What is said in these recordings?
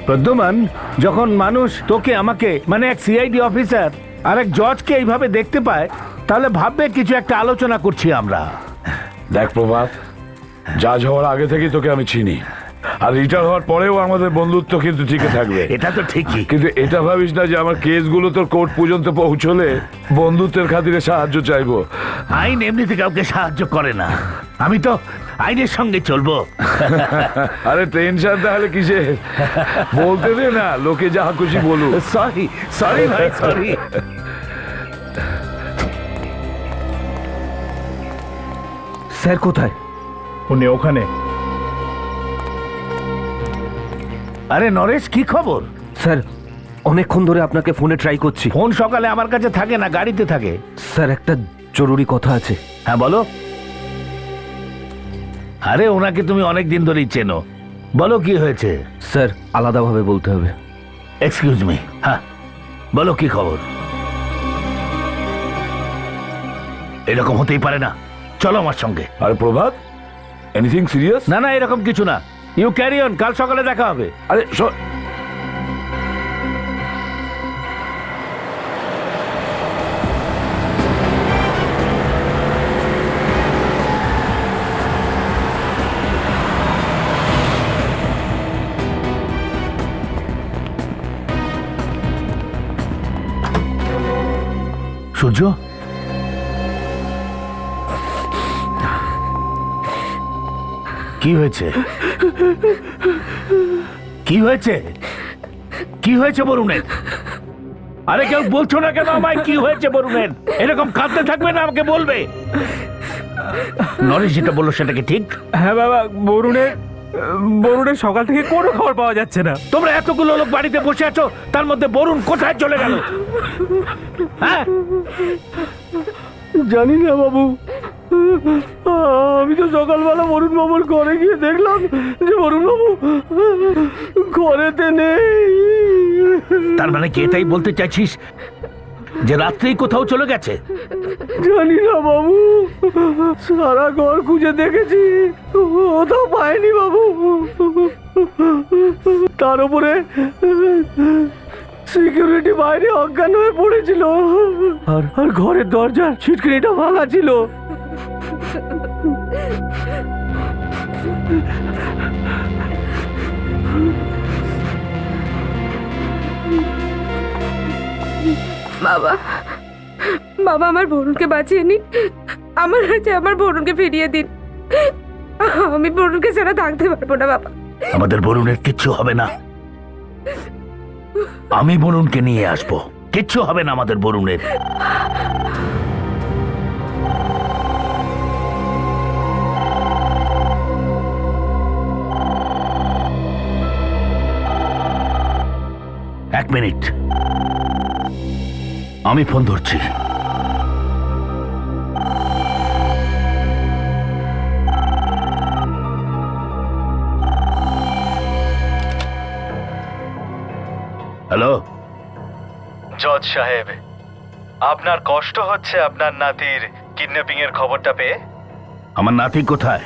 প্রদ্যুমান, যখন মানুষ তোকে আমাকে মানে এক সিআইডি অফিসার আর এক জজকে এইভাবে দেখতে পায়, তাহলে ভাববে কিছু একটা আলোচনা করছি আমরা। দেখ প্রভাত, জাজ হওয়ার আগে থেকেই তোকে আমি চিনি, আর রিটায়ার হওয়ার পরেও আমাদের বন্ধুত্ব কিন্তু টিকে থাকবে। এটা তো ঠিকই, কিন্তু এটা ভাবিস না যে আমার কেসগুলো তোর কোর্ট পর্যন্ত পৌঁছলে বন্ধুত্বের খাতিরে সাহায্য চাইবো। আইন এমনিতে কাউকে সাহায্য করে না, আমি তো আইনের সঙ্গে চলবো। আরে টেনশন তাহলে কিসে, বলতে দে না, লোকে যা খুশি বলুক। সরি সরি ভাই, সরি। স্যার কোথায়? উনি ওখানে। আরে নরেশ, কি খবর? স্যার অনেকক্ষণ ধরে আপনাকে ফোনে ট্রাই করছি। ফোন সকালে আমার কাছে থাকে না, গাড়িতে থাকে। স্যার একটা জরুরি কথা আছে। হ্যাঁ বলো। আরে ওনাকে তুমি অনেক দিন ধরেই চেনো, বলো কি হয়েছে। স্যার আলাদাভাবে বলতে হবে। এক্সকিউজ মি, হ্যাঁ বলো কি খবর। এরকম হতেই পারে না, চলো আমার সঙ্গে। আরে প্রভাত, এনিথিং সিরিয়াস? না না, এরকম কিছু না, ইউ ক্যারি অন, কাল সকালে দেখা হবে। আরে সূর্য, কি হয়েছে? কি হয়েছে? কি হয়েছে বরুণের? আরে কেউ বলছো না কেন আমায় কি হয়েছে বরুণের? এরকম কাঁদতে থাকবে না, আমাকে বলবে। নরেশ যেটা বললো সেটা কি ঠিক? হ্যাঁ বাবা, বরুণের সকাল থেকে কোনো খবর পাওয়া যাচ্ছে না। তোমরা এতগুলো লোক বাড়িতে বসে আছো, তার মধ্যে বরুণ কোথায় চলে গেল? হ্যাঁ জানি না বাবু, আমি তো সকালবেলা বরুণ বাবুর ঘরে গিয়ে দেখলাম যে বরুণ বাবু ঘরেতে নেই। তার মানে কি এটাই বলতে চাইছিস যে রাত্রেই কোথাও চলে গেছে? জানি না বাবু, সারা ঘর খুঁজে দেখেছি, কোথাও পাইনি বাবু। তার উপরে সিকিউরিটি বাইরে অজ্ঞান হয়ে পড়েছিল, আর ঘরের দরজার ছিটকিনিটা ভাঙা ছিল। বাবা, বাবা আমার বরুণকে বাঁচিয়ে নিন, আমার কাছে আমার বরুণকে ফিরিয়ে দিন। আমি বরুণকে ছাড়া থাকতে পারবো না বাবা। আমাদের বরুণের কিচ্ছু হবে না, আমি বরুণকে নিয়ে আসবো, কিচ্ছু হবে না আমাদের বরুণের। এক মিনিট, আমি ফোন ধরছি। হ্যালো জজ সাহেব, আপনার কষ্ট হচ্ছে আপনার নাতির কিডন্যাপিং এর খবরটা পেয়ে? আমার নাতি কোথায়?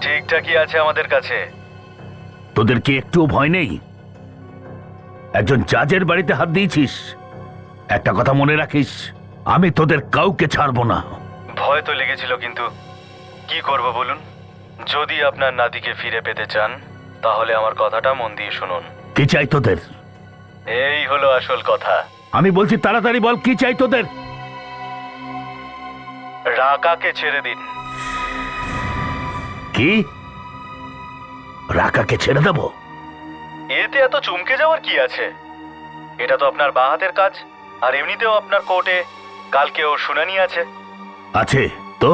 ঠিকঠাকই আছে আমাদের কাছে। তোদের কি একটু ভয় নেই? একজন জাজের বাড়িতে হাত দিয়েছিস। একটা কথা মনে রাখিস, আমি তোদের কাউকে ছাড়বো না। ভয় তো লেগেছিল, কিন্তু কি করব বলুন? যদি আপনার নাতিকে ফিরে পেতে চান তাহলে আমার কথাটা মন দিয়ে শুনুন। কি চাই তোদের? এই হলো আসল কথা। আমি বলছি তাড়াতাড়ি বল, কি চাই তোদের? রাকাকে ছেড়ে দিন। কি? রাকাকে ছেড়ে দেবো? এতে এত চমকে যাওয়ার কি আছে? এটা তো আপনার বাঁ হাতের কাজ, আর এমনিতেও আপনার কোর্টে কালকে ওর শুনানি আছে। আছে তো?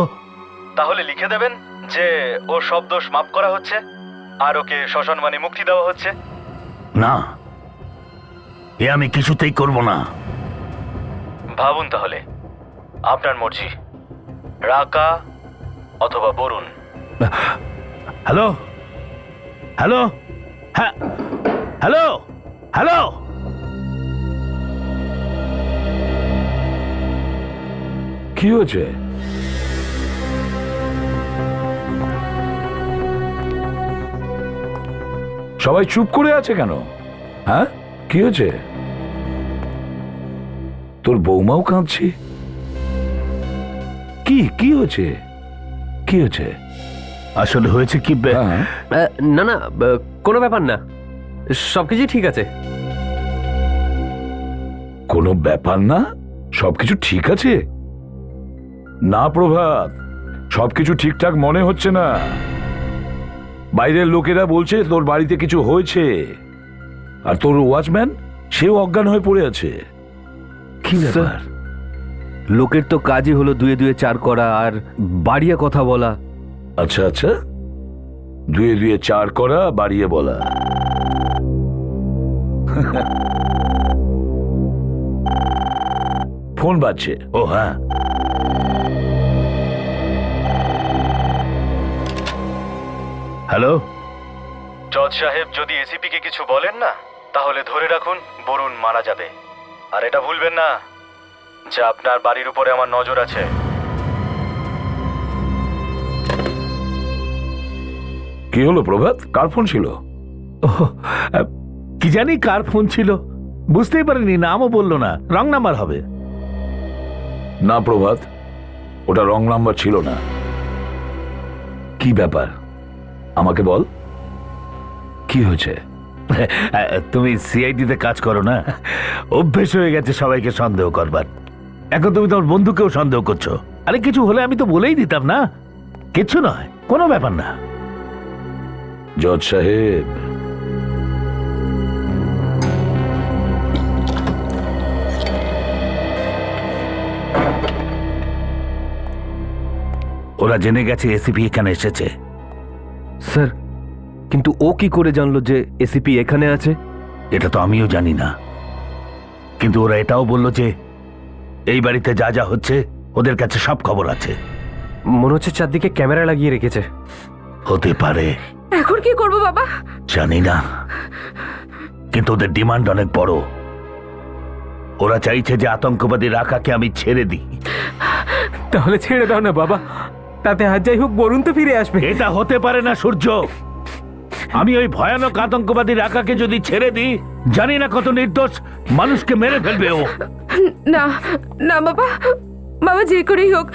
তাহলে লিখে দেবেন যে ওর সব দোষ মাফ করা হচ্ছে আর ওকে শ্মশান মানে মুক্তি দেওয়া হচ্ছে। না, এ আমি কিছুতেই করব না। ভাবুন তাহলে, আপনার মর্জি, রাকা অথবা বরুণ। হ্যালো হ্যালো, হ্যাঁ হ্যালো হ্যালো, কি হয়েছে? সবাই চুপ করে আছে কেন? হ্যাঁ, কি হয়েছে? তোর বৌমাও কাঁদছে। কি কি হয়েছে? কি হয়েছে? আসলে হয়েছে কি হ্যাঁ, না না, কোনো ব্যাপার না, সবকিছু ঠিক আছে। কোনো ব্যাপার না, সবকিছু ঠিক আছে? না প্রভাত, সবকিছু ঠিকঠাক মনে হচ্ছে না। বাইরের লোকেরা বলছে তোর বাড়িতে কিছু হয়েছে, আর তোর ওয়াচম্যান সেও অজ্ঞান হয়ে পড়ে আছে। কি ব্যাপার? লোকের তো কাজই হলো দুয়ে দুয়ে চার করা আর বাড়িয়ে কথা বলা। আচ্ছা আচ্ছা, দুয়ে দুয়ে চার করা, বাড়িয়ে বলা। ফোন বাজছে। ও হ্যাঁ, হ্যালো। জজ সাহেব, যদি এসিপি কে কিছু বলেন না, তাহলে ধরে রাখুন বরুণ মারা যাবে। আর এটা ভুলবেন না যে আপনার বাড়ির উপরে আমার নজর আছে। কি হলো প্রভাত, কার ফোন ছিল? কি জানি কার ফোন ছিল, বুঝতেই পারিনি, নামও বললো না, রং নাম্বার হবে। না প্রভাত, ওটা রং নাম্বার ছিল না। কি ব্যাপার আমাকে বল, কি হয়েছে? তুমি সিআইডিতে কাজ করো না, অভ্যেস হয়ে গেছে সবাইকে সন্দেহ করবার। এখন তুমি তোমার বন্ধুকেও সন্দেহ করছো। আরে কিছু হলে আমি তো বলেই দিতাম না, কিছু নয়, কোনো ব্যাপার না। জজ সাহেব, ওরা জেনে গেছে এসিপি এখানে এসেছে। স্যার, কিন্তু ও কি করে জানলো যে এসিপি এখানে আছে? এটা তো আমিও জানি না, কিন্তু ওরা এটাও বলল যে এই বাড়িতে যা যা হচ্ছে ওদের কাছে সব খবর আছে। মনে হচ্ছে চারদিকে ক্যামেরা লাগিয়ে রেখেছে। হতে পারে, এখন কি করব বাবা? জানি না, কিন্তু ওদের ডিমান্ড অনেক বড়। ওরা চাইছে যে আতঙ্কবাদী রাকাকে আমি ছেড়ে দিই। তাহলে ছেড়ে দাও না বাবা, তাতে আর যাই হোক বরুণ তো ফিরে আসবে। এটা হতে পারে না সূর্য। আমি ওই ভয়ানক আতঙ্কবাদী রাকাকে যদি ছেড়ে দিই, জানি না কত নির্দোষ মানুষকে মেরে ফেলবে ও। না না বাবা, বাবা যে করেই হোক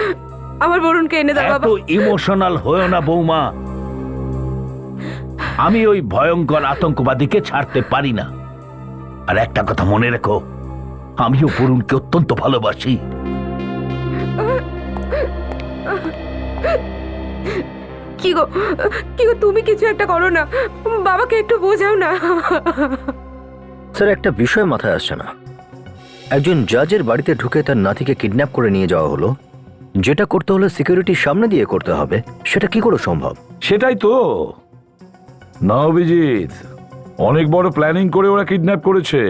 আমার বরুণকে এনে দাও বাবা। এত ইমোশনাল হয়েও না বৌমা, আমি ওই ভয়ঙ্কর আতঙ্কবাদীকে ছাড়তে পারি না। আর একটা কথা মনে রেখো, আমিও বরুণকে অত্যন্ত ভালোবাসি। কি গো তুমি কিছু একটা করো না, বাবাকে একটু বোঝাও না। স্যার, একটা বিষয় মাথায় আসছে না। একজন জাজের বাড়িতে ঢুকে তার নাতিকে কিডন্যাপ করে নিয়ে যাওয়া হলো, যেটা করতে হলে সিকিউরিটির সামনে দিয়ে করতে হবে, সেটা কি করে সম্ভব? সেটাই তো না অভিজিৎ, অনেক বড় প্ল্যানিং করে ওরা কিডন্যাপ করেছে।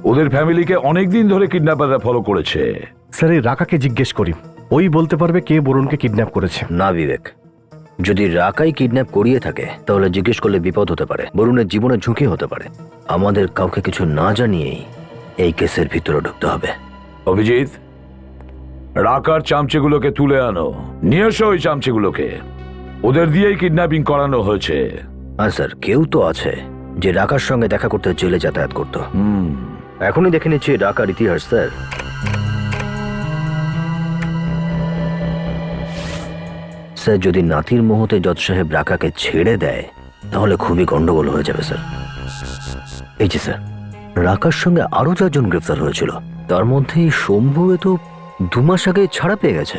ওদের ফ্যামিলিকে অনেক দিন ধরে কিডন্যাপাররা ফলো করেছে। স্যার, এই রাকাকে জিজ্ঞেস করি, ওই বলতে পারবে কে বরুণকে কিডন্যাপ করেছে। না বিবেক, যদি রাকাই কিডন্যাপ করিয়ে থাকে তাহলে জিজ্ঞেস করলে বিপদ হতে পারে, বরুণের জীবনে ঝুঁকি হতে পারে। আমাদের কাউকে কিছু না জানিয়েই এই কেসের ভিতরে ঢুকতে হবে। অভিজিৎ, রাকার চামচেগুলোকে তুলে আনো, নিয়ে এসো ওই চামচেগুলোকে। ওদের দিয়েই কিডন্যাপিং করানো হয়েছে। আর স্যার, কেউ তো আছে যে রাকার সঙ্গে দেখা করতে জেলে যাতায়াত করতো। এখনই দেখে নিচ্ছি রাকার ইতিহাস। স্যার, স্যার, যদি নাতির মুহূর্তে জজ সাহেব রাকাকে ছেড়ে দেয় তাহলে খুবই গন্ডগোল হয়ে যাবে স্যার। এই যে স্যার, রাকার সঙ্গে আরো 4 জন গ্রেফতার হয়েছিল, তার মধ্যে এই শম্ভু এ তো 2 মাস আগে ছাড়া পেয়ে গেছে।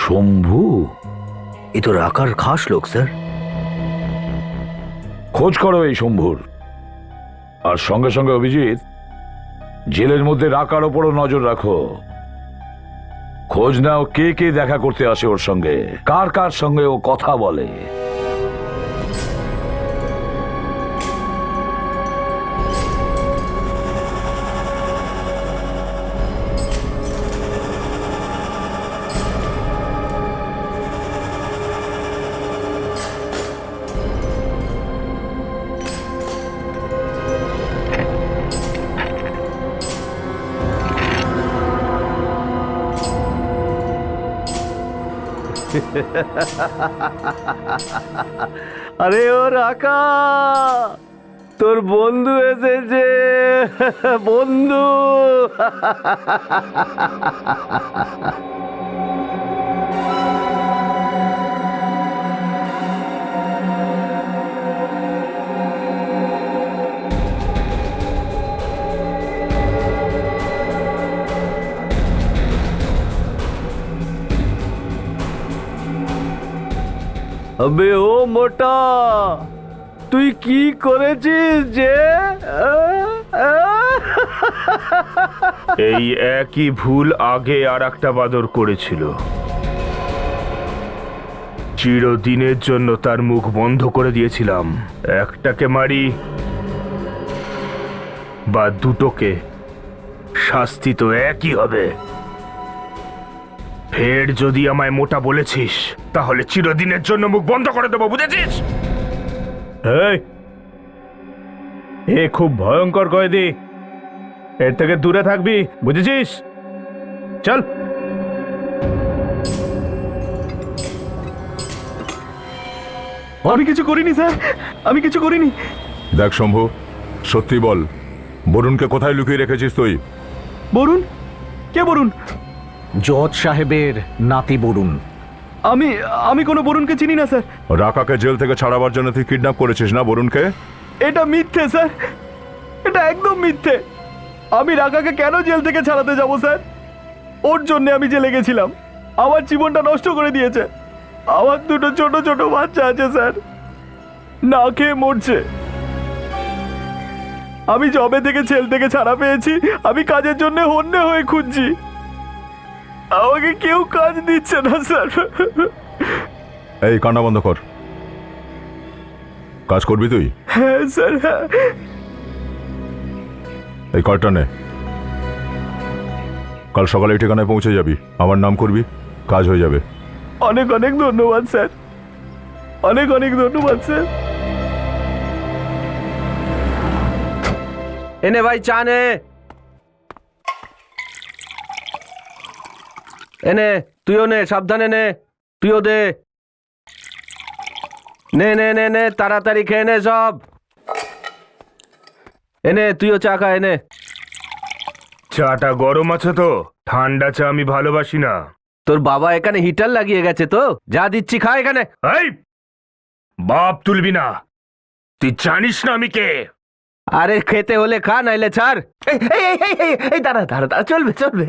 শম্ভু? এ তো রাকার খাস লোক স্যার। খোঁজ করো এই শম্ভুর। আর সঙ্গে সঙ্গে অভিজিৎ, জেলের মধ্যে রাকার ওপরও নজর রাখো। খোঁজ নাও কে কে দেখা করতে আসে ওর সঙ্গে, কার কার সঙ্গে ও কথা বলে। আরে ও রাকা, তোর বন্ধু এসেছে বন্ধু। আবে ও মোটা, তুই কি করেছিস যে? এই একই ভুল আগে আর একটা বাদর করেছিল। চিরদিনের জন্য তার মুখ বন্ধ করে দিয়েছিলাম। একটাকে মারি বা দুটোকে, শাস্তি তো একই হবে। ফের যদি আমায় মোটা বলেছিস তাহলে চিরদিনের জন্য মুখ বন্ধ করে দেবো, বুঝেছিস? এই, এ খুব ভয়ঙ্কর কয়েদি, এর থেকে দূরে থাকবি, বুঝেছিস? চল। আমি কিছু করিনি স্যার, আমি কিছু করিনি। দেখ শম্ভু, সত্যি বল, বরুণকে কোথায় লুকিয়ে রেখেছিস তুই? বরুণ? কে বরুণ? জজ সাহেবের নাতি বরুণ। আমি কোনো বরুণকে চিনি না স্যার। রাকাকে জেল থেকে ছাড়াবার জন্য তুই কিডন্যাপ করেছিস না বরুণকে? এটা মিথ্যে স্যার, এটা একদম মিথ্যে। আমি রাকাকে কেন জেল থেকে ছাড়াতে যাব স্যার? ওর জন্য আমি জেলে গেছিলাম, আমার জীবনটা নষ্ট করে দিয়েছে। আমার দুটো ছোট ছোট বাচ্চা আছে স্যার, না খেয়ে মরছে। আমি জবে থেকে জেল থেকে ছাড়া পেয়েছি, আমি কাজের জন্য হন্যে হয়ে খুঁজছি, আমাকে কেউ কাজ দিচ্ছে না স্যার। এই কান্না বন্ধ কর, কাজ করবি তুই? হ্যাঁ স্যার, হ্যাঁ। এই কার্ডটা নে, কাল সকালে এই ঠিকানায় পৌঁছে যাবি, আমার নাম করবি, কাজ হয়ে যাবে। অনেক অনেক ধন্যবাদ স্যার, অনেক অনেক ধন্যবাদ স্যার। এনে ভাই চা নে, এনে তুইও নে, সাবধানে নে, তুইও দে। নে নে নে নে, তাড়াতাড়ি খেয়ে নে সব। এনে তুইও চা খা, এনে। চাটা গরম আছে তো? ঠান্ডা চা আমি ভালোবাসি না। তোর বাবা এখানে হিটার লাগিয়ে গেছে তো, যা দিচ্ছি খা এখানে। এই, বাপ তুলবি না, তুই জানিস না আমি কে। আরে খেতে হলে খা, নাইলে ছাড়। এই দাঁড়া দাঁড়া দাঁড়া, চলবে চলবে।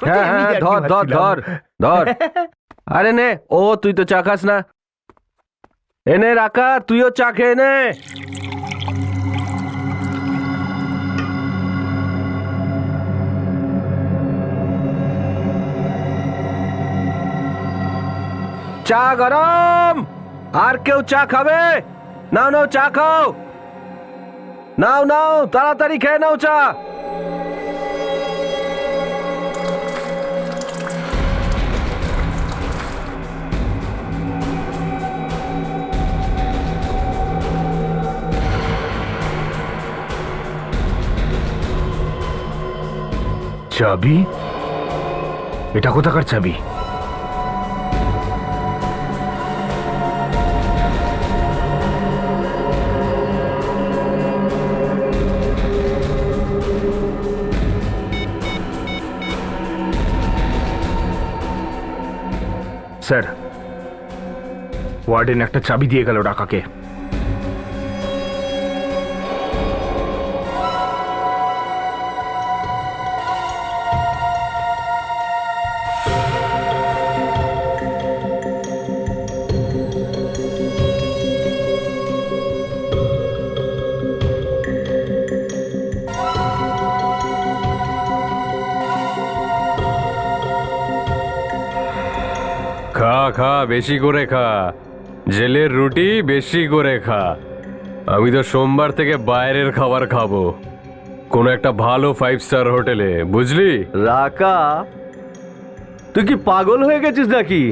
হ্যাঁ হ্যাঁ, ধর ধর ধর ধর। আরে নে, ও তুই তো চা খাস না, এনে রাখা, তুইও চা খেয়ে নে। চা গরম, আর কেউ চা খাবে? নাও নাও চা খাও, নাও নাও তাড়াতাড়ি খেয়ে নাও চা। চাবি? এটা কোথাকার চাবি? স্যার, ওয়ার্ডেন একটা চাবি দিয়ে গেল রাকাকে। খা খা, বেশি করে খা, জেলের রুটি বেশি করে খা। আমি তো সোমবার থেকে বাইরের খাবার খাবো, কোনো একটা ভালো 5 স্টার হোটেলে, বুঝলি? রাকা, তুই কি পাগল হয়ে গেছিস নাকি?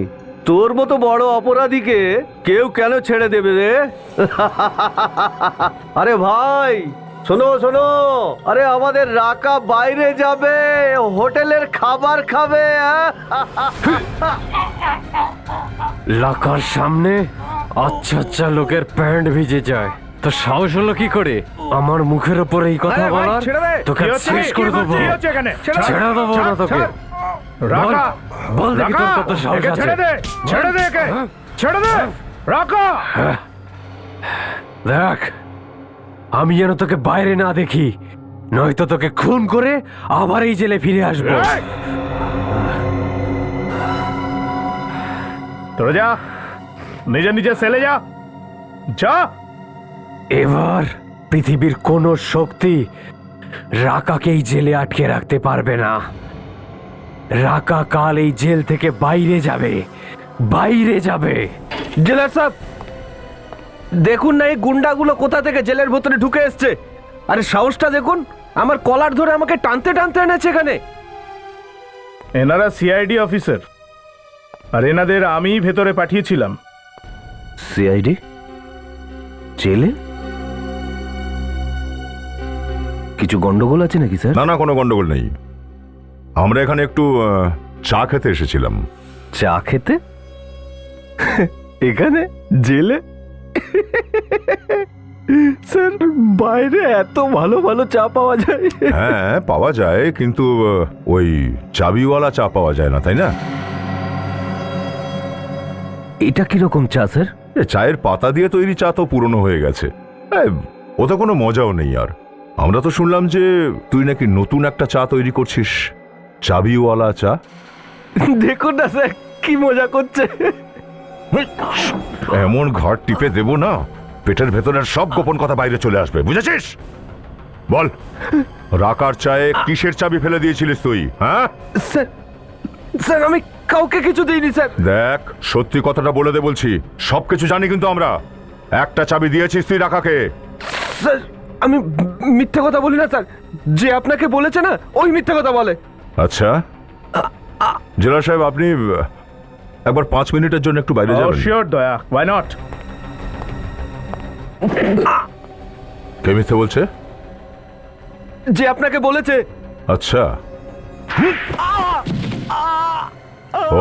তোর মতো বড় অপরাধীকে কেউ কেন ছেড়ে দেবে রে? আরে ভাই শোনো শোনো, আরে আমাদের রাকা বাইরে যাবে, হোটেলের খাবার খাবে। লাকার সামনে আচ্ছা আচ্ছা লোকের প্যান্ট ভিজে যায়, তোর সাহস হলো কি করে আমার মুখের ওপর এই কথা বলার? তোকে শেষ করে দেবো। ছেড়ে দেবো না তোকে। বল, বল দেখি তোর কত সাহস আছে। দেখ, আমি যেন তোকে বাইরে না দেখি, নয়তো তোকে খুন করে আবার এই জেলে ফিরে আসবো। তোরা যা, নিজে নিজে সেলে যা, যা। এবার পৃথিবীর কোন শক্তি রাকাকে এই জেলে আটকে রাখতে পারবে না। রাকা কাল এই জেল থেকে বাইরে যাবে, বাইরে যাবে। জেলার সাহেব, দেখুন না এই গুন্ডাগুলো কোথা থেকে জেলের ভেতরে ঢুকে এসছে। আরে সাহসটা দেখুন, আমার কলার ধরে আমাকে টানতে টানতে এনেছে এখানে। এনারা সিআইডি অফিসার, আর এনাদের আমি ভেতরে পাঠিয়েছিলাম। সিআইডি জেলে? কিছু গন্ডগোল আছে নাকি স্যার? না না, কোনো গন্ডগোল নেই। আমরা এখানে একটু চা খেতে এসেছিলাম। চা খেতে এখানে জেলে? স্যার, বাইরে এত ভালো ভালো চা পাওয়া যায়? হ্যাঁ পাওয়া যায়, কিন্তু ওই চাবিওয়ালা চা পাওয়া যায় না, তাই না? এটা কিরকম চা স্যার? চায়ের পাতা দিয়ে তৈরি চা তো পুরনো হয়ে গেছে, ওটা কোনো মজাও নেই আর। আমরা তো শুনলাম যে তুই নাকি নতুন একটা চা তৈরি করছিস, চাবিওয়ালা চা। দেখুন না স্যার, কি মজা করছে। এমন ঘর টিপে দেব না, পেটের ভেতরের সব গোপন কথা বাইরে চলে আসবে, বুঝেছিস? বল, রাকার চায়ে কিসের চাবি ফেলে দিয়েছিলিস তুই? হ্যাঁ স্যার, স্যার আমি কাউকে কিছু দিইনি স্যার। দেখ, সত্যি কথাটা বলে দে বলছি, সবকিছু জানি কিন্তু আমরা। একটা চাবি দিয়েছিস তুই রাকাকে। স্যার, আমি মিথ্যা কথা বলি না স্যার, যে আপনাকে বলেছে না ওই মিথ্যা কথা বলে। আচ্ছা, জেলা সাহেব আপনি একবার 5 মিনিটের জন্য একটু বাইরে যাবেন? শিওর দয়া, ওয়াই নট? কে মিথ্যে বলছে? যে আপনাকে বলেছে। আচ্ছা,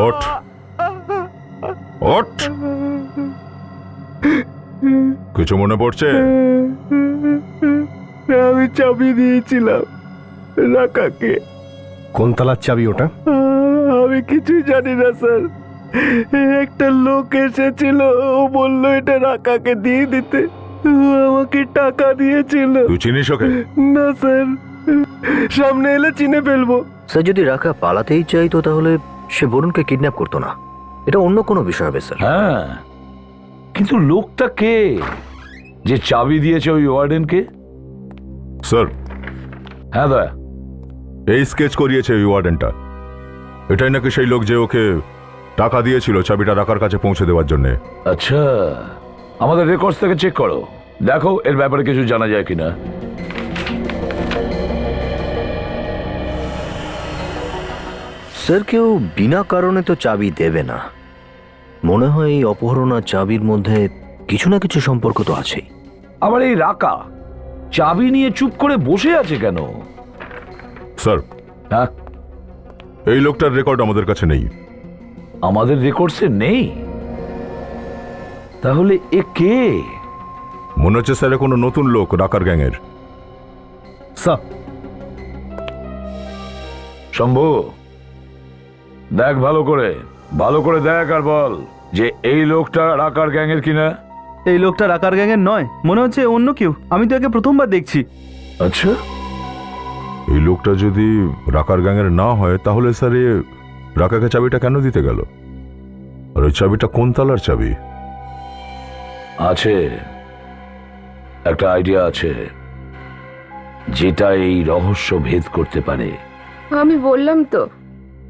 ওঠ ওঠ। কিছু মনে পড়ছে? আমি চাবি দিয়েছিলাম রাকাকে। কোন তালার চাবি ওটা? আমি কিছুই জানি না স্যার, একটা লোক এসেছিল, ও বললো এটা রাকাকে দিয়ে দিতে, ও আমাকে টাকা দিয়েছিল। তুই চিনিস ওকে? না স্যার, সামনে এলে চিনে ফেলবো। স্যার, যদি রাকা পালাতেই চাইতো তাহলে সে বরুণকে কিডন্যাপ করতো না, এটা অন্য কোনো বিষয় হবে স্যার। হ্যাঁ, কিন্তু লোকটা কে যে চাবি দিয়েছে ওই ওয়ার্ডেনকে? স্যার, হ্যাঁ দয়া, এই স্কেচ করিয়েছে ওই ওয়ার্ডেনটা। এটাই নাকি সেই লোক যে ওকে টাকা দিয়েছিল চাবিটা রাকার কাছে পৌঁছে দেওয়ার জন্য। আচ্ছা, আমাদের রেকর্ডস থেকে চেক করো, দেখো এর ব্যাপারে কিছু জানা যায় কিনা। স্যার, কেউ বিনা কারণে তো চাবি দেবে না। মনে হয় এই অপহরণ আর চাবির মধ্যে কিছু না কিছু সম্পর্ক তো আছেই। আবার এই রাকা চাবি নিয়ে চুপ করে বসে আছে কেন? স্যার, হ্যাঁ, এই লোকটার রেকর্ড আমাদের কাছে নেই। আমাদের রেকর্ডসে নেই? তাহলে এ কে? মনে হচ্ছে স্যার কোনো নতুন লোক রাকার গ্যাংয়ের। স্যার, শম্ভু, দেখ ভালো করে দেখ আর বল যে এই লোকটা রাকার গ্যাংয়ের কিনা। এই লোকটা রাকার গ্যাংয়ের নয়, মনে হচ্ছে অন্য কেউ। আমি তো একে প্রথমবার দেখছি। আচ্ছা, এই লোকটা যদি রাকার গ্যাংয়ের না হয় তাহলে স্যার এ রাকাকে চাবিটা কেন দিতে গেল? আর ওই চাবিটা কোন তালার চাবি? আছে একটা আইডিয়া আছে যেটা এই রহস্য ভেদ করতে পারে। আমি বললাম তো,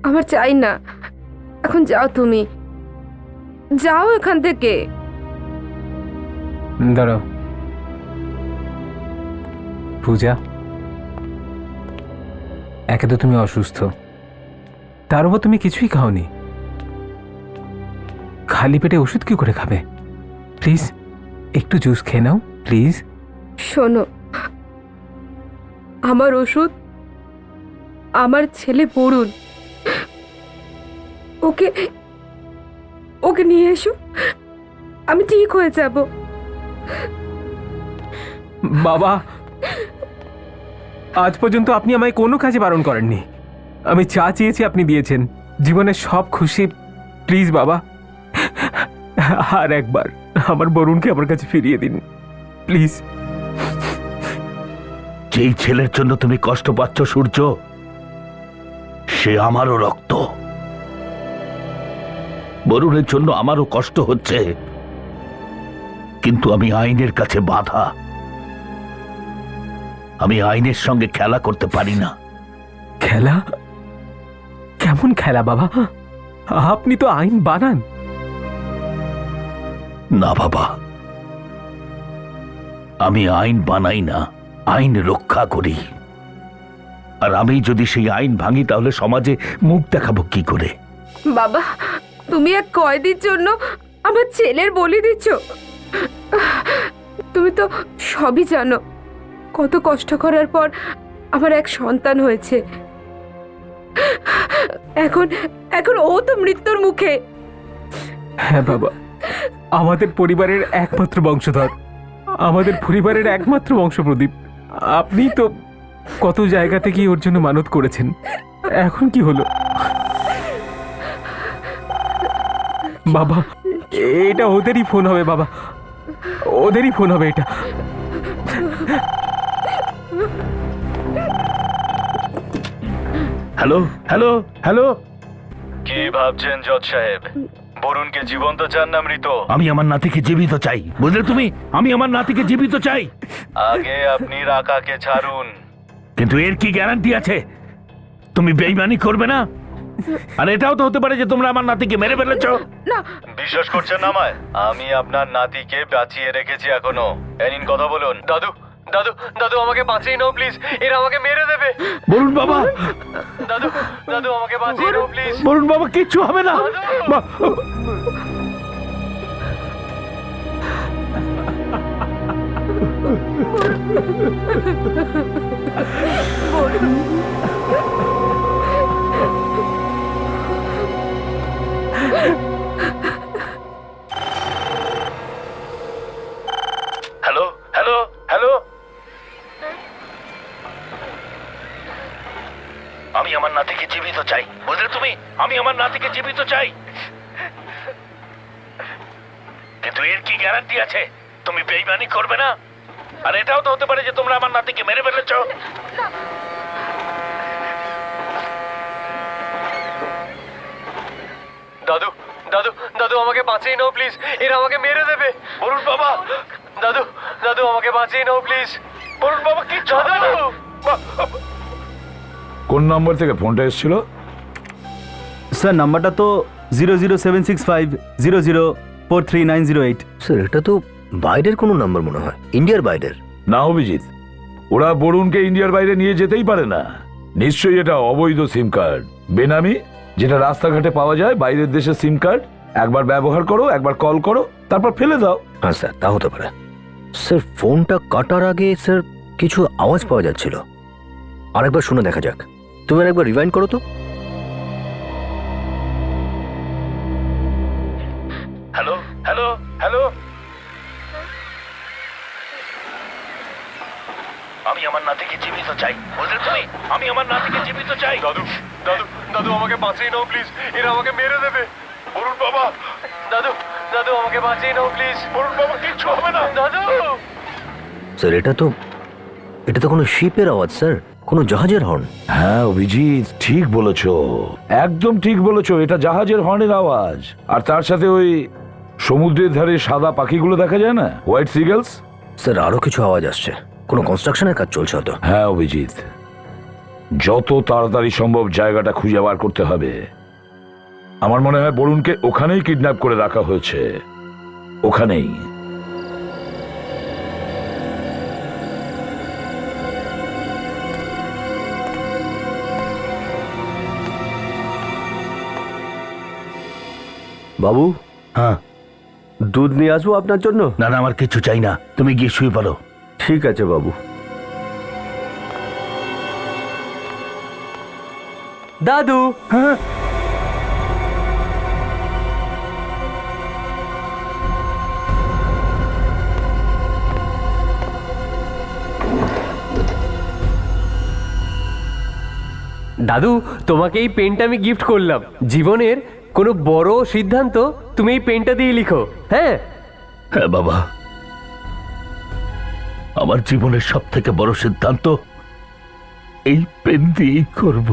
আমার চাই না। এখন যাও, তুমি যাও এখান থেকে। দাঁড়াও পূজা, একে তো তুমি অসুস্থ, তার উপর তুমি কিছুই খাওনি, খালি পেটে ওষুধ কি করে খাবে? প্লিজ একটু জুস খেয়ে নাও প্লিজ। শোনো, আমার ওষুধ আমার ছেলে বরুণ, ওকে ওকে নিয়ে এসো, আমি ঠিক হয়ে যাব। বাবা, আজ পর্যন্ত আপনি আমায় কোনো কাজে বারণ করেননি। আমি চা চেয়েছি, আপনি দিয়েছেন। জীবনের সব খুশি। প্লিজ বাবা, আর একবার আমার বরুণকে আমার কাছে ফিরিয়ে দিন প্লিজ। যেই ছেলের জন্য তুমি কষ্ট পাচ্ছ সূর্য, সে আমারও রক্ত। বরুণের জন্য আমারও কষ্ট হচ্ছে, কিন্তু আমি আইনের কাছে বাধা। আমি আইনের সঙ্গে খেলা করতে পারি না। খেলা? কেমন খেলা বাবা? আপনি তো আইন বানান। না বাবা, আমি আইন বানাই না, আইন রক্ষা করি। আর আমি যদি সেই আইন ভাঙি তাহলে সমাজে মুখ দেখাবো কি করে? বাবা, তুমি এক কয়েদির জন্য আমার ছেলের বলি দিচ্ছ। তুমি তো সবই জানো, কত কষ্ট করার পর আমার এক সন্তান হয়েছে। এখন এখন ও তো মৃত্যুর মুখে। হ্যাঁ বাবা, আমাদের পরিবারের একমাত্র বংশধর, আমাদের পরিবারের একমাত্র বংশপ্রদীপ। আপনি তো কত জায়গা থেকে ওর জন্য মানত করেছেন, এখন কি হলো? বাবা, এটা ওদেরই ফোন হবে বাবা, ওদেরই ফোন হবে এটা। হ্যালো হ্যালো হ্যালো, কি ভাবছেন জজ সাহেব? বরুণকে জীবন্ত চান না মৃত? আমি আমার নাতিকে জীবিত চাই, বুঝলে তুমি? আমি আমার নাতিকে জীবিত চাই। আগে আপনি রাকাকে ছাড়ুন। কিন্তু এর কি গ্যারান্টি আছে তুমি বেইমানি করবে না? আর এটাও তো হতে পারে যে তোমরা আমার নাতিকে মেরে ফেলেছো। বিশ্বাস করছেন না আমায়? আমি আপনার নাতিকে বাঁচিয়ে রেখেছি এখনো। এনিন কথা বলুন। দাদু, দাদু, দাদু আমাকে বাঁচিয়ে নাও প্লিজ, এরা আমাকে মেরে দেবে। বলুন বাবা, দাদু, দাদু আমাকে বাঁচিয়ে নাও প্লিজ। বলুন বাবা, কিচ্ছু হবে না। হ্যালো হ্যালো হ্যালো, আমি আমার নাতিকে জীবিত চাই, বুঝলে তুমি? আমি আমার নাতিকে জীবিত চাই। কিন্তু এর কি গ্যারান্টি আছে তুমি বেইমানি করবে না? আর এটাও তো হতে পারে যে তোমরা আমার নাতিকে মেরে ফেলেছো। দাদু, দাদু, দাদু আমাকে বাঁচিয়ে নাও প্লিজ, এরা আমাকে মেরে দেবে। বলুন বাবা, দাদু, দাদু আমাকে বাঁচিয়ে নাও প্লিজ। বলুন বাবা, কিচ্ছু হবে না। কোন নম্বর থেকে ফোনটা এসেছিল? স্যার, নাম্বারটা তো 0076500439008। স্যার, এটা তো বাইরের কোনো নাম্বার মনে হয়, ইন্ডিয়ার বাইরের। না অভিজিৎ, ওরা বরুণকে ইন্ডিয়ার বাইরে নিয়ে যেতেই পারে না। নিশ্চয়ই এটা অবৈধ সিম কার্ড, বেনামি, যেটা রাস্তাঘাটে পাওয়া যায় বাইরের দেশের সিম কার্ড। একবার ব্যবহার করো, একবার কল করো, তারপর ফেলে দাও। হ্যাঁ স্যার, তা হতে পারে। স্যার, ফোনটা কাটার আগে স্যার কিছু আওয়াজ পাওয়া যাচ্ছিল, আরেকবার শুনে দেখা যাক। তুমি একবার রিভাইন্ড করো তো। হ্যালো হ্যালো হ্যালো, আমি আমার নাতিকে জীবিত চাই, বুঝলে তুমি? আমি আমার নাতিকে জীবিত চাই। দাদু, দাদু, দাদু আমাকে বাঁচিয়ে নাও প্লিজ, এরা আমাকে মেরে দেবে। বলুন বাবা, দাদু, দাদু আমাকে বাঁচিয়ে নাও প্লিজ। বলুন বাবা, কিচ্ছু হবে না। দাদু, স্যার, এটা তো কোনো শিপের আওয়াজ স্যার, কোনো জাহাজের হর্ন। হ্যাঁ অভিজিৎ, ঠিক বলেছো, একদম ঠিক বলেছো। এটা জাহাজের হর্নের আওয়াজ। আর তার সাথে ওই সমুদ্রের ধারে সাদা পাখিগুলো দেখা যায় না, হোয়াইট সিগলস। স্যার, আরো কিছু আওয়াজ আসছে, কোনো কনস্ট্রাকশনের কাজ চলছে হয়তো। হ্যাঁ অভিজিৎ, যত তাড়াতাড়ি সম্ভব জায়গাটা খুঁজে বার করতে হবে। আমার মনে হয় বরুণকে ওখানেই কিডন্যাপ করে রাখা হয়েছে, ওখানেই। বাবু, হ্যাঁ, দুধ নিয়ে আসবো আপনার জন্য? না না, আমার কিছু চাই না, তুমি গিয়ে শুয়ে পড়ো। ঠিক আছে বাবু। দাদু, হ্যাঁ, দাদু, তোমাকে এই পেনটা আমি গিফট করলাম। জীবনের কোনো বড় সিদ্ধান্ত তুমি এই পেনটা দিয়ে লিখো, হ্যাঁ? হ্যাঁ বাবা, আমার জীবনের সব থেকে বড় সিদ্ধান্ত এই পেন দিয়েই করব।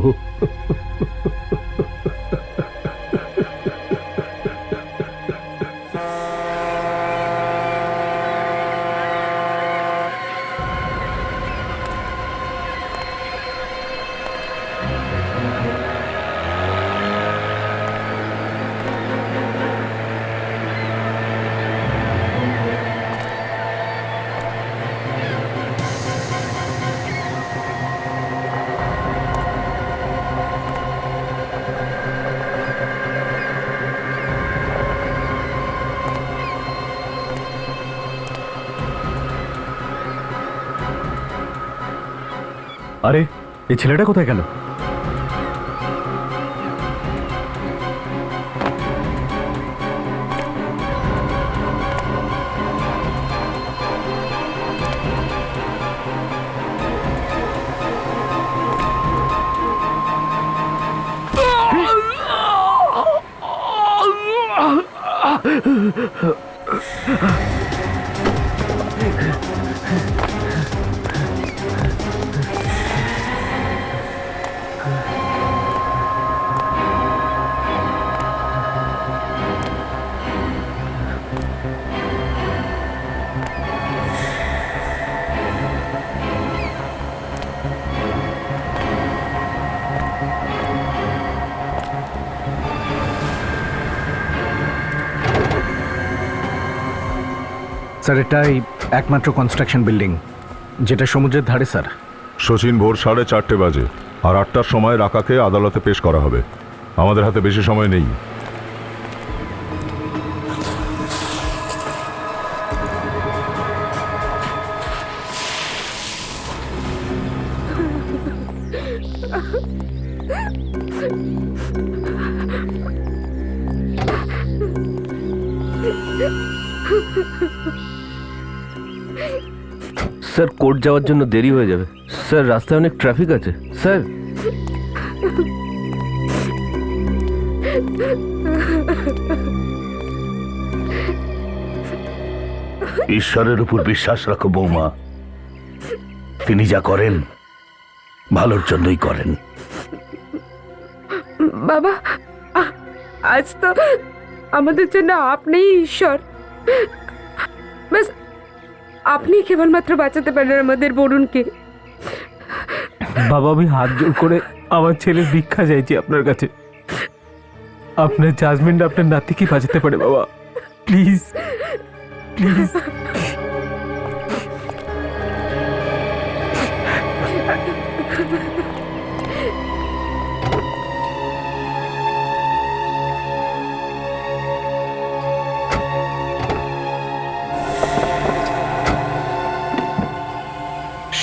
আরে, এই ছেলেটা কোথায় গেল? স্যার, এটাই একমাত্র কনস্ট্রাকশন বিল্ডিং যেটা সমুদ্রের ধারে, স্যার। শচীন ভোর 4:30 বাজে, আর 8টার সময় রাকাকে আদালতে পেশ করা হবে। আমাদের হাতে বেশি সময় নেই। স্যার, কোর্ট যাওয়ার জন্য দেরি হয়ে যাবে। স্যার, রাস্তায় অনেক ট্রাফিক আছে। স্যার, ঈশ্বরের উপর বিশ্বাস রাখো বৌমা, তিনি যা করেন ভালোর জন্যই করেন। বাবা, আজ তো আমাদের জন্য আপনিই ঈশ্বর। ব্যাস আপনি কেবলমাত্র বাঁচাতে পারেন আমাদের বরুণকে। বাবা, আমি হাত জোর করে আমার ছেলের ভিক্ষা চাইছি আপনার কাছে। আপনার জাজমেন্ট আপনার নাতিকে বাঁচাতে পারে বাবা, প্লিজ প্লিজ।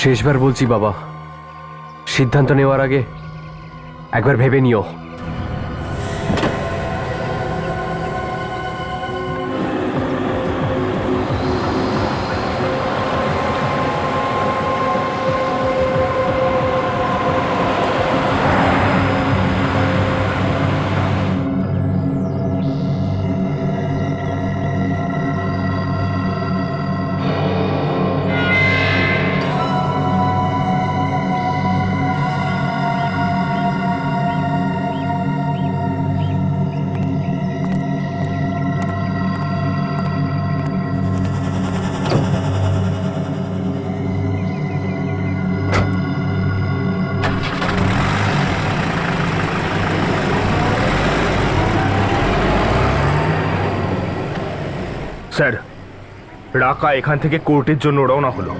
শেষবার বলছি বাবা, সিদ্ধান্ত নেওয়ার আগে একবার ভেবে নিও। স্যার, রাকা এখান থেকে কোর্টের জন্য রওনা হলো।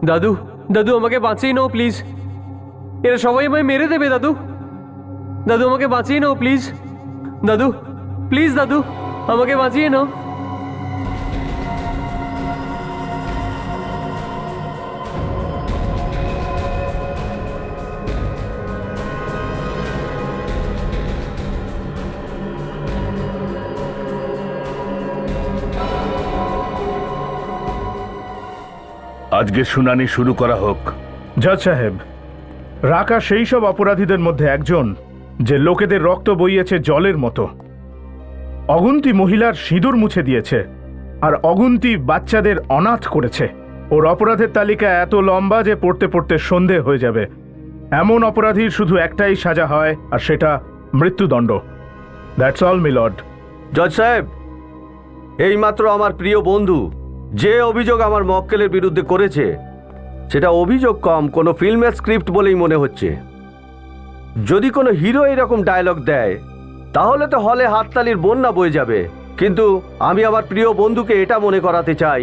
দাদু দাদু আমাকে বাঁচিয়ে নাও প্লিজ, এরা সবাই আমায় মেরে দেবে দাদু। দাদু আমাকে বাঁচিয়ে নাও প্লিজ, দাদু প্লিজ, দাদু আমাকে বাঁচিয়ে নাও। আজকে শুনানি শুরু করা হোক। জজ সাহেব, রাকা সেই সব অপরাধীদের মধ্যে একজন যে লোকেদের রক্ত বইয়েছে জলের মতো, অগুন্তি মহিলার সিঁদুর মুছে দিয়েছে, আর অগুন্তি বাচ্চাদের অনাথ করেছে। ওর অপরাধের তালিকা এত লম্বা যে পড়তে পড়তে সন্ধে হয়ে যাবে। এমন অপরাধীর শুধু একটাই সাজা হয়, আর সেটা মৃত্যুদণ্ড। That's all milord. জজ সাহেব, এইমাত্র আমার প্রিয় বন্ধু যে অভিযোগ আমার মক্কেলের বিরুদ্ধে করেছে, সেটা অভিযোগ কম কোনো ফিল্মের স্ক্রিপ্ট বলেই মনে হচ্ছে। যদি কোনো হিরো এরকম ডায়লগ দেয় তাহলে তো হলে হাততালির বন্যা বয়ে যাবে। কিন্তু আমি আমার প্রিয় বন্ধুকে এটা মনে করাতে চাই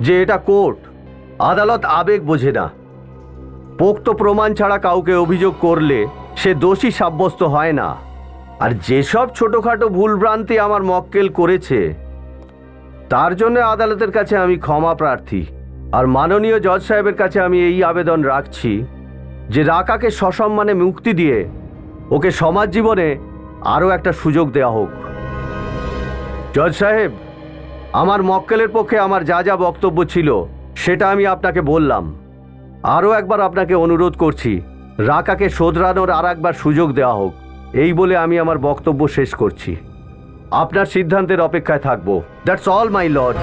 যে এটা কোর্ট, আদালত আবেগ বোঝে না। পোক্ত প্রমাণ ছাড়া কাউকে অভিযোগ করলে সে দোষী সাব্যস্ত হয় না। আর যেসব ছোটোখাটো ভুলভ্রান্তি আমার মক্কেল করেছে তার জন্য আদালতের কাছে আমি ক্ষমা প্রার্থী। আর মাননীয় জজ সাহেবের কাছে আমি এই আবেদন রাখছি যে রাকাকে সসম্মানে মুক্তি দিয়ে ওকে সমাজ জীবনে আরও একটা সুযোগ দেওয়া হোক। জজ সাহেব, আমার মক্কেলের পক্ষে আমার যা যা বক্তব্য ছিল সেটা আমি আপনাকে বললাম। আরও একবার আপনাকে অনুরোধ করছি, রাকাকে শোধরানোর আর একবার সুযোগ দেওয়া হোক। এই বলে আমি আমার বক্তব্য শেষ করছি। আপনার সিদ্ধান্তের অপেক্ষায় থাকবো। That's all my lord.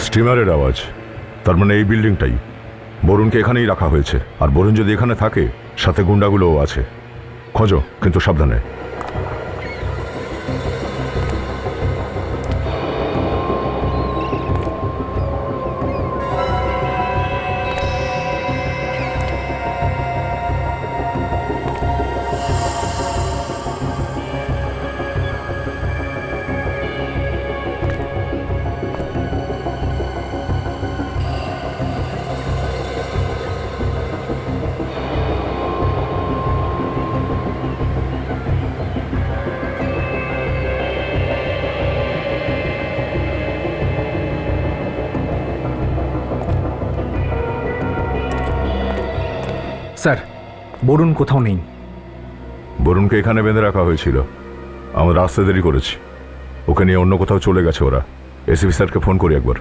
স্টিমারের আওয়াজ, তার মানে এই বিল্ডিংটাই। বরুণকে এখানেই রাখা হয়েছে, আর বরুণ যদি এখানে থাকে সাথে গুন্ডাগুলোও আছে। খোঁজো, কিন্তু সাবধানে। স্যার, বরুণ কোথাও নেই। বরুণকে এখানে বেঁধে রাখা হয়েছিল, আমরা রাস্তা দেরি করেছি। ওকে নিয়ে অন্য কোথাও চলে গেছে ওরা। এসিপি স্যারকে ফোন করি একবার।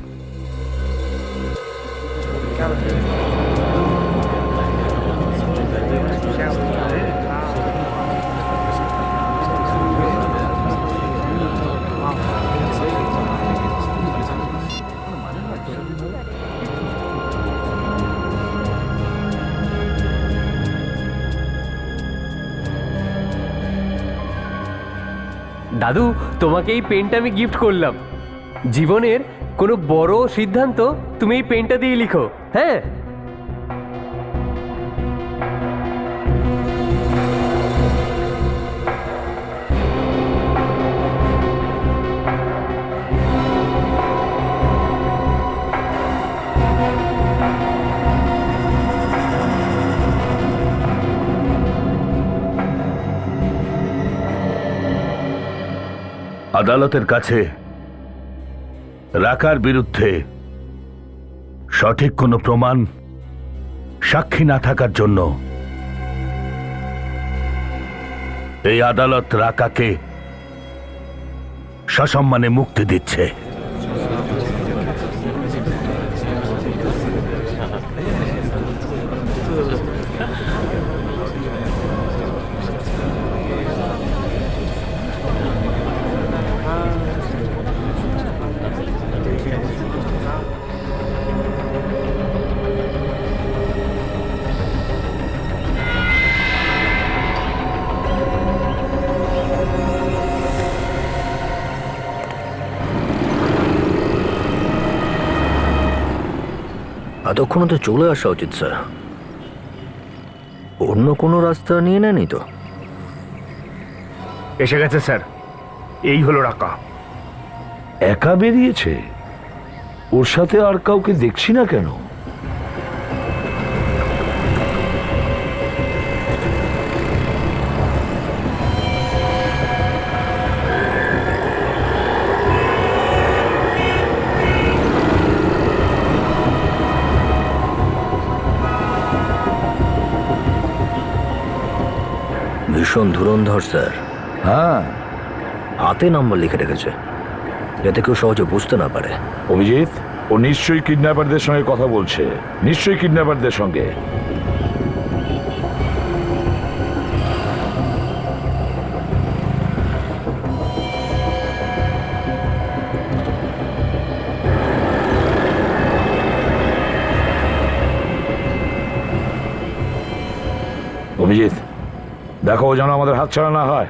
দাদু তোমাকে এই পেনটা আমি গিফট করলাম। জীবনের কোনো বড় সিদ্ধান্ত তুমি এই পেনটা দিয়ে লিখো, হ্যাঁ? আদালতের কাছে রাকার বিরুদ্ধে সঠিক কোনো প্রমাণ, সাক্ষী না থাকার জন্য এই আদালত রাকাকে সসম্মানে মুক্তি দিচ্ছে। এতক্ষণ তো চলে আসা উচিত স্যার। অন্য কোনো রাস্তা নিয়ে নেয়নি তো? এসে গেছে স্যার, এই হলো রাকা। একা বেরিয়েছে? ওর সাথে আর কাউকে দেখছি না কেন? ভীষণ ধুরন্ধর স্যার। হ্যাঁ, হাতে নাম্বার লিখে রেখেছে, যাতে কেউ সহজে বুঝতে না পারে। অভিজিৎ, ও নিশ্চয়ই কিডন্যাপারদের সঙ্গে কথা বলছে, নিশ্চয়ই কিডন্যাপারদের সঙ্গে। অভিজিৎ, দেখো ও যেন আমাদের হাতছাড়া না হয়।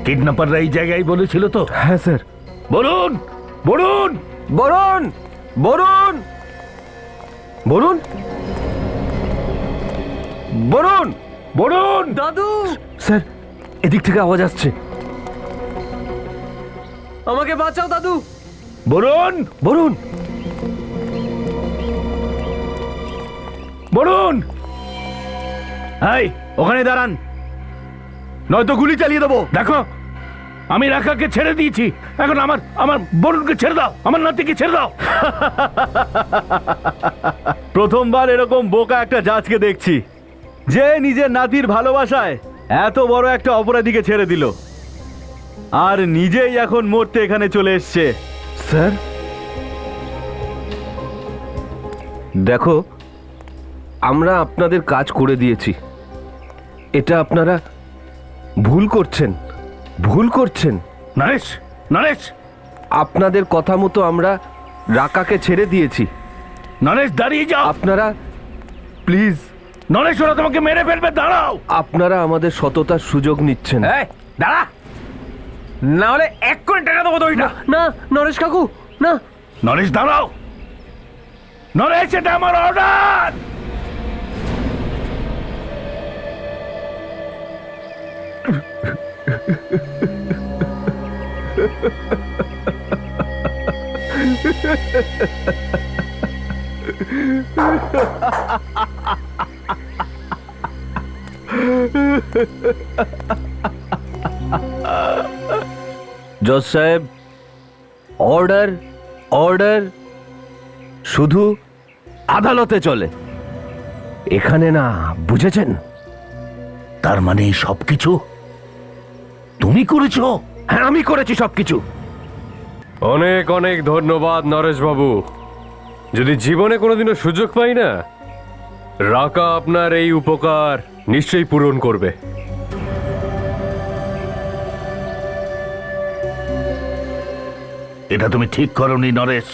কিডন্যাপাররা এই জায়গায় বলেছিল তো? হ্যাঁ স্যার। বলুন বলুন বরুণ, বরুণ, বরুণ, বরুণ, বলুন। দাদু। স্যার, এদিক থেকে আওয়াজ আসছে। আমাকে বাঁচাও দাদু। বলুন বরুণ, বলুন। এই ওখানে দাঁড়ান, নয়তো গুলি চালিয়ে দেবো। দেখো, আমি রাকাকে ছেড়ে দিয়েছি, এখন আমার আমার বরুণকে ছেড়ে দাও, আমার নাতিকে ছেড়ে দাও। প্রথমবার এরকম বোকা একটা জাজকে দেখছি, যে নিজের নাতির ভালোবাসায় এত বড় একটা অপরাধীকে ছেড়ে দিল, আর নিজেই এখন মরতে এখানে চলে এসছে। স্যার দেখো, আমরা আপনাদের কাজ করে দিয়েছি, এটা আপনারা ভুল করছেন, ভুল করছেন। নরেশ, নরেশ, আপনাদের কথা মতো আমরা রাকাকে ছেড়ে দিয়েছি। নরেশ দাঁড়িয়ে যাও। আপনারা প্লিজ, নরেশ, ওরা তোমাকে মেরে ফেলবে, দাঁড়াও। আপনারা আমাদের সততার সুযোগ নিচ্ছেন। দাঁড়া, না হলে 1 কোটি টাকা দেবো তো। না নরেশ কাকু, না। নরেশ দাঁড়াও। নরেশ, এটা আমার অর্ডার। জজ সাহেব, অর্ডার, অর্ডার শুধু আদালতে চলে, এখানে না, বুঝেছেন? তার মানে এই সবকিছু তুমি করেছো? হ্যাঁ, আমি করেছি সবকিছু। অনেক অনেক ধন্যবাদ নরেশ বাবু। যদি জীবনে কোনোদিনও সুযোগ পাই না, রাকা আপনার এই উপকার নিশ্চয়ই পূরণ করবে। এটা তুমি ঠিক করোনি নরেশ,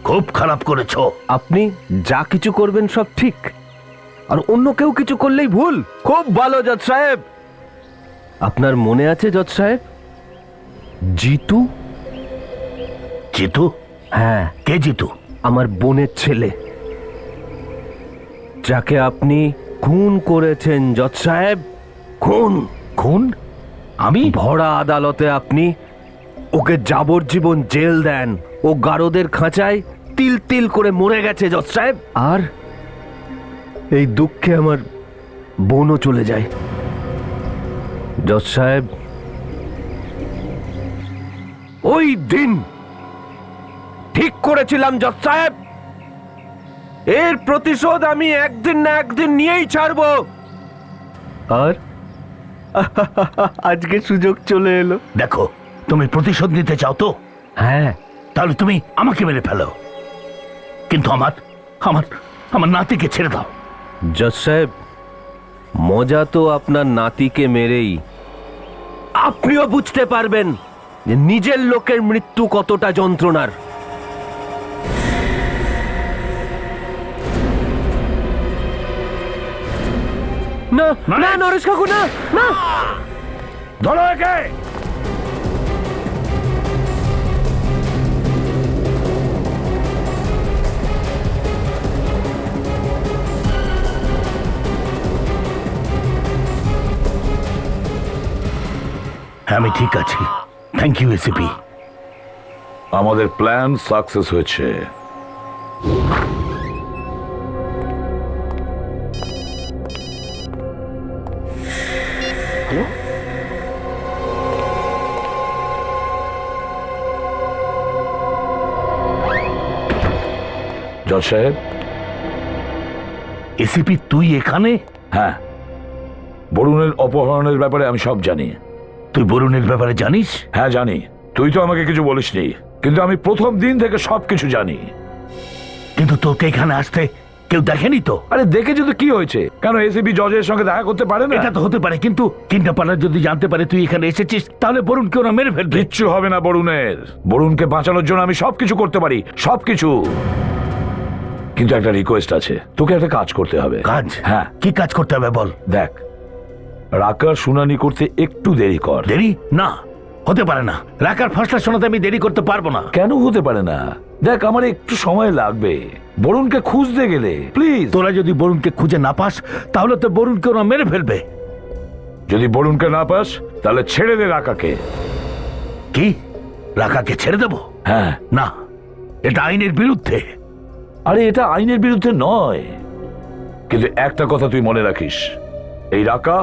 খুব খারাপ করেছো। আপনি যা কিছু করবেন সব ঠিক, আর অন্য কেউ কিছু করলেই ভুল। খুব ভালো জজ সাহেব। আপনার মনে আছে জজ সাহেব, জিতু? জিতু? হ্যাঁ, কে জিতু? আমার বোনের ছেলে, যাকে আপনি খুন করেছেন জজ সাহেব। খুন। খুন? আমি? ভরা আদালতে আপনি ওকে যাবজ্জীবন জেল দেন। ও গারদের খাঁচায় তিল তিল করে মরে গেছে জজ সাহেব। আর এই দুঃখে আমার বোনও চলে যায় জজ সাহেব। ওই দিন ঠিক করেছিলাম জজ সাহেব, এর প্রতিশোধ আমি একদিন না একদিন নিয়েই ছাড়বো। আর আজকে সুযোগ চলে এলো। দেখো, তুমি প্রতিশোধ নিতে চাও তো? হ্যাঁ। তাহলে তুমি আমাকে মেরে ফেলো, কিন্তু আমার আমার আমার নাতিকে ছেড়ে দাও। জজ সাহেব, মজা তো আপনার নাতিকে মেরেই। আপনিও বুঝতে পারবেন যে নিজের লোকের মৃত্যু কতটা যন্ত্রণার। না না নরেশ কাকু না না ধরো একে। হ্যাঁ, আমি ঠিক আছি। Thank you ACP. আমাদের প্ল্যান সাকসেস হয়েছে। জজ সাহেব। এসিপি তুই এখানে? হ্যাঁ, বরুণের অপহরণের ব্যাপারে আমি সব জানি। তুই বরুণের ব্যাপারে জানিস? হ্যাঁ জানি, তুই তো আমাকে কিছু বলিসনি, কিন্তু আমি প্রথম দিন থেকে সবকিছু জানি। কিন্তু তোকে এখানে আসতে কেউ দেখেনি তো? আরে দেখেছি তো, কি হয়েছে? কেন এসিপি জজের সঙ্গে দেখা করতে পারে না? এটা তো হতে পারে, কিন্তু কিন্ডাপাড়া যদি জানতে পারে তুই এখানে এসেছিস, তাহলে বরুণকে ওরা মেরে ফেলবে। কিচ্ছু হবে না বরুণের। বরুণকে বাঁচানোর জন্য আমি সবকিছু করতে পারি, সবকিছু। কিন্তু একটা রিকোয়েস্ট আছে, তোকে একটা কাজ করতে হবে। কাজ? হ্যাঁ। কি কাজ করতে হবে বল। দেখ, রাকার শুনানি করতে একটু দেরি কর। দেরি? না, হতে পারে না। রাকার ফাঁসলা শোনাতে আমি দেরি করতে পারবো না। কেন হতে পারে না? দেখ, আমার একটু সময় লাগবে বরুণকে খুঁজতে গেলে। প্লিজ। তোরা যদি বরুণকে খুঁজে না পাস, তাহলে তো বরুণকে ওরা মেরে ফেলবে। যদি বরুণকে না পাস, তাহলে ছেড়ে দে রাকাকে। কি? রাকাকে ছেড়ে দেব? হ্যাঁ। না, এটা আইনের বিরুদ্ধে। আরে এটা আইনের বিরুদ্ধে নয়, কিন্তু একটা কথা তুই মনে রাখিস, এই রাকা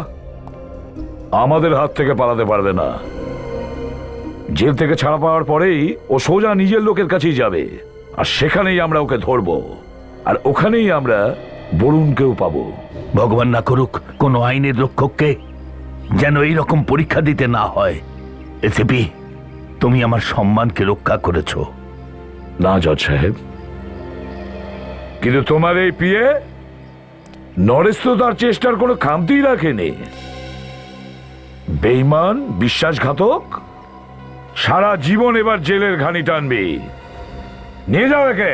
আমাদের হাত থেকে পালাতে পারবে না। জেল থেকে ছাড়া পাওয়ার পরেই ও সোজা নিজের লোকের কাছেই যাবে, আর সেখানেই আমরা ওকে ধরবো, আর ওখানেই আমরা বরুণকেও পাবো। ভগবান না করুক কোনো আইনের রক্ষককে যেন এইরকম পরীক্ষা দিতে না হয়। এসিপি, তুমি আমার সম্মানকে রক্ষা করেছো। না জজ সাহেব, কিন্তু তোমার এই পিয়ে নরেশ তো তার চেষ্টার কোনো খামতি রাখেনি। বেঈমান, বিশ্বাসঘাতক, সারা জীবন এবার জেলের ঘানি টানবি। নিয়ে যাও একে।